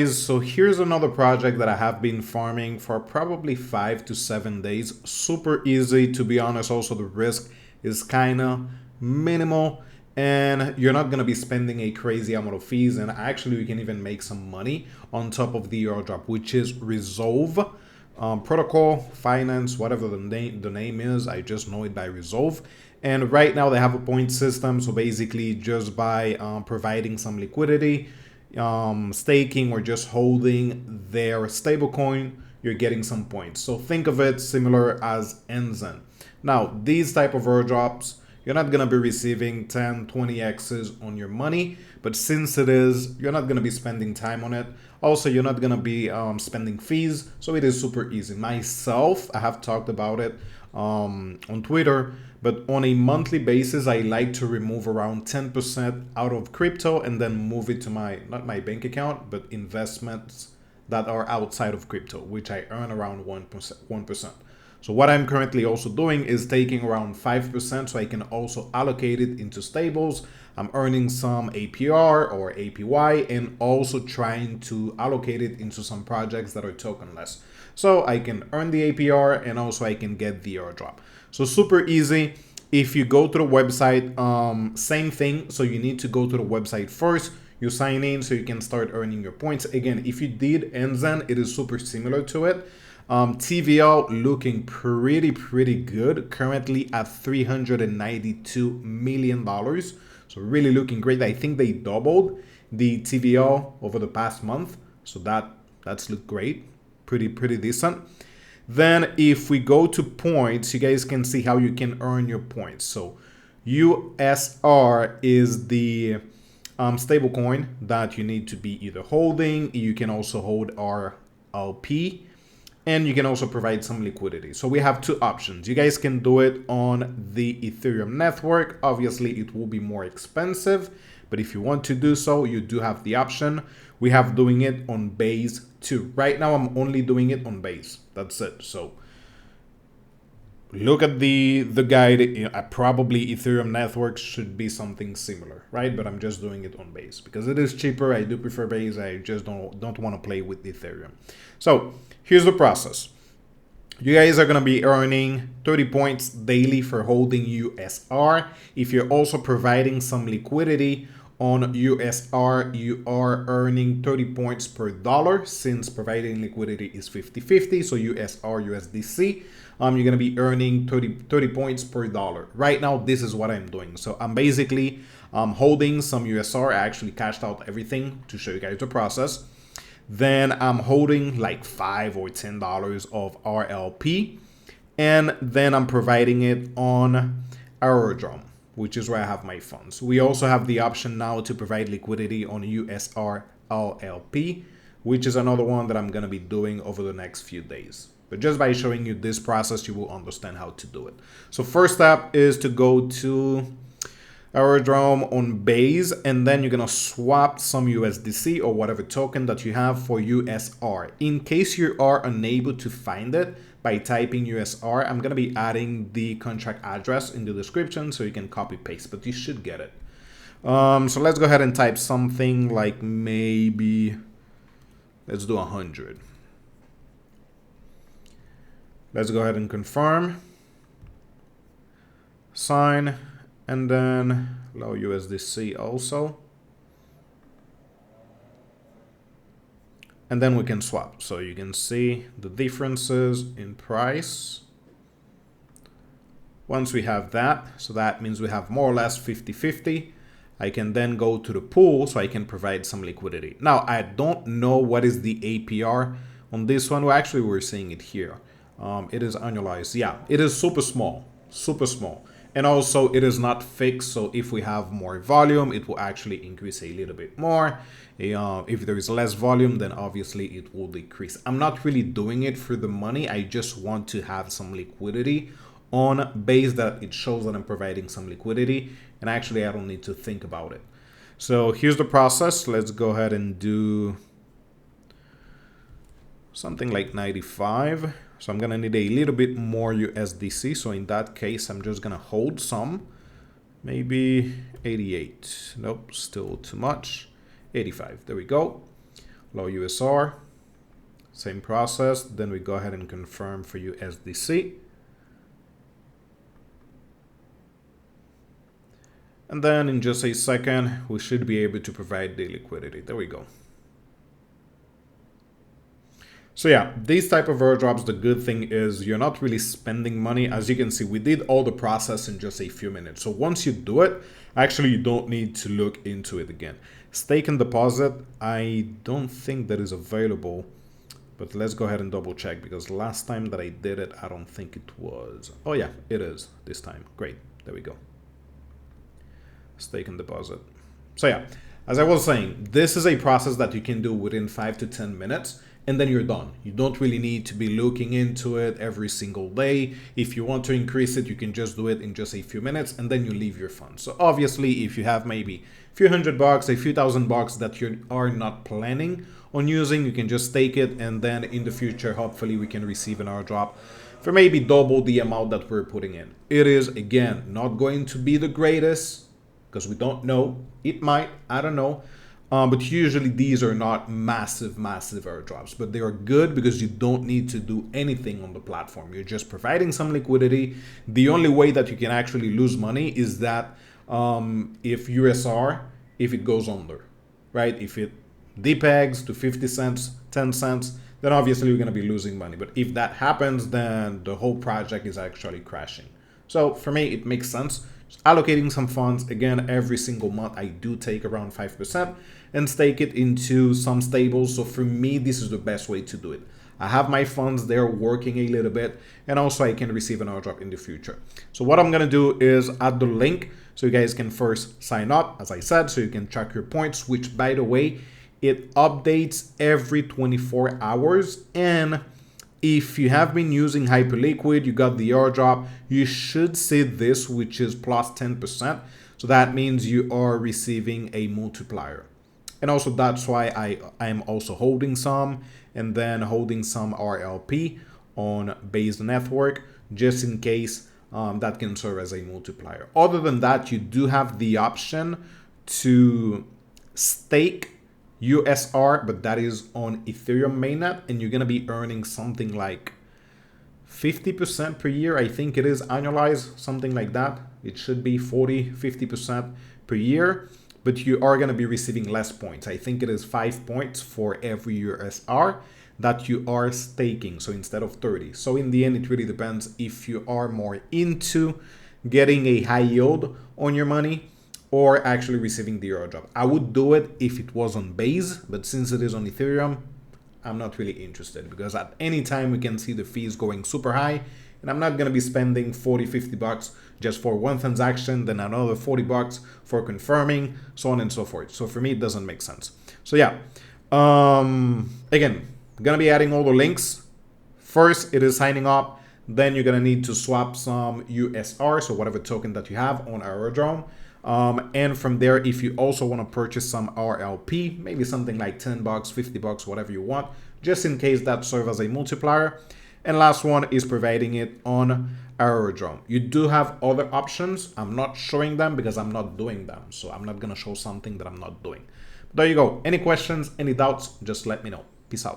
So here's another project that I have been farming for probably 5 to 7 days. Super easy, to be honest. Also, the risk is kind of minimal and you're not going to be spending a crazy amount of fees. And actually, you can even make some money on top of the airdrop, which is Resolv. Protocol, finance, whatever the name is. I just know it by Resolv. And right now they have a point system. So basically just by providing some liquidity, staking or just holding their stablecoin, you're getting some points. So think of it similar as Enzen. Now, these type of airdrops, you're not going to be receiving 10, 20x's on your money, but since it is, you're not going to be spending time on it. Also, you're not going to be spending fees, so it is super easy. Myself, I have talked about it on Twitter, but on a monthly basis, I like to remove around 10% out of crypto and then move it to not my bank account, but investments that are outside of crypto, which I earn around 1%. So what I'm currently also doing is taking around 5% so I can also allocate it into stables. I'm earning some APR or APY and also trying to allocate it into some projects that are tokenless. So I can earn the APR and also I can get the airdrop. So super easy. If you go to the website, same thing. So you need to go to the website first. You sign in so you can start earning your points. Again, if you did Enzen, it is super similar to it. TVL looking pretty good, currently at $392 million. So really looking great. I think they doubled the TVL over the past month. So that's looked great, pretty decent. Then if we go to points, you guys can see how you can earn your points. So USR is the stablecoin that you need to be either holding. You can also hold RLP. And you can also provide some liquidity. So we have two options. You guys can do it on the Ethereum network. Obviously, it will be more expensive, but if you want to do so, you do have the option. We have doing it on Base too. Right now, I'm only doing it on Base. That's it. So look at the guide. Probably Ethereum network should be something similar, right? But I'm just doing it on Base because it is cheaper. I do prefer Base. I just don't want to play with Ethereum. So here's the process. You guys are going to be earning 30 points daily for holding USR. If you're also providing some liquidity on USR, you are earning 30 points per dollar since providing liquidity is 50-50. So USR, USDC, you're going to be earning 30 points per dollar. Right now, this is what I'm doing. So I'm basically holding some USR. I actually cashed out everything to show you guys the process. Then I'm holding like $5 or $10 of RLP. And then I'm providing it on Airdrop, which is where I have my funds. We also have the option now to provide liquidity on USR RLP, which is another one that I'm going to be doing over the next few days. But just by showing you this process, you will understand how to do it. So first step is to go to Airdrop on Base, and then you're going to swap some USDC or whatever token that you have for USR. In case you are unable to find it by typing USR, I'm going to be adding the contract address in the description so you can copy paste, but you should get it. So let's go ahead and type something like maybe, let's do 100. Let's go ahead and confirm, sign, and then allow USDC also. And then we can swap. So you can see the differences in price. Once we have that, so that means we have more or less 50-50. I can then go to the pool so I can provide some liquidity. Now, I don't know what is the APR on this one. Well, actually, we're seeing it here. It is annualized. Yeah, it is super small, super small. And also it is not fixed. So if we have more volume, it will actually increase a little bit more. If there is less volume, then obviously it will decrease. I'm not really doing it for the money. I just want to have some liquidity on Base that it shows that I'm providing some liquidity. And actually, I don't need to think about it. So here's the process. Let's go ahead and do something like 95. So I'm going to need a little bit more USDC. So in that case, I'm just going to hold some, maybe 88. Nope, still too much. 85. There we go. Low USR, same process. Then we go ahead and confirm for USDC. And then in just a second, we should be able to provide the liquidity. There we go. So yeah, these type of airdrops, the good thing is you're not really spending money. As you can see, we did all the process in just a few minutes. So once you do it, actually you don't need to look into it again. Stake and deposit, I don't think that is available, but let's go ahead and double check, because last time that I did it, I don't think it was. Oh yeah, it is this time. Great, there we go. Stake and deposit. So yeah, as I was saying, this is a process that you can do within 5 to 10 minutes. And then you're done. You don't really need to be looking into it every single day. If you want to increase it, you can just do it in just a few minutes and then you leave your funds. So obviously, if you have maybe a few $100, a few $1,000 that you are not planning on using, you can just take it, and then in the future, hopefully we can receive an airdrop for maybe double the amount that we're putting in. It is, again, not going to be the greatest, because we don't know. It might, I don't know. But usually these are not massive airdrops, but they are good because you don't need to do anything on the platform. You're just providing some liquidity. The only way that you can actually lose money is that if USR, if it goes under, right? If it depegs to 50 cents, 10 cents, then obviously you're going to be losing money. But if that happens, then the whole project is actually crashing. So for me, it makes sense. Just allocating some funds, again, every single month, I do take around 5% and stake it into some stables. So for me, this is the best way to do it. I have my funds there working a little bit, and also I can receive an airdrop in the future. So what I'm going to do is add the link so you guys can first sign up, as I said, so you can track your points, which, by the way, it updates every 24 hours. And if you have been using Hyperliquid, you got the airdrop, you should see this, which is plus 10%. So that means you are receiving a multiplier. And also that's why I'm also holding some, and then holding some RLP on base network, just in case that can serve as a multiplier. Other than that, you do have the option to stake USR, but that is on Ethereum mainnet, and you're going to be earning something like 50% per year. I think it is annualized, something like that. It should be 40-50% per year, but you are going to be receiving less points. I think it is 5 points for every USR that you are staking, so instead of 30. So in the end, it really depends if you are more into getting a high yield on your money or actually receiving the airdrop. I would do it if it was on Base, but since it is on Ethereum, I'm not really interested, because at any time we can see the fees going super high, and I'm not going to be spending 40-50 bucks just for one transaction, then another 40 bucks for confirming, so on and so forth. So for me, it doesn't make sense. So yeah, again, I'm going to be adding all the links. First, it is signing up. Then you're going to need to swap some USR, so whatever token that you have on Airdrop. And from there, if you also want to purchase some RLP, maybe something like 10 bucks, 50 bucks, whatever you want, just in case that serves as a multiplier. And last one is providing it on Airdrop. You do have other options. I'm not showing them because I'm not doing them. So I'm not going to show something that I'm not doing. But there you go. Any questions, any doubts, just let me know. Peace out.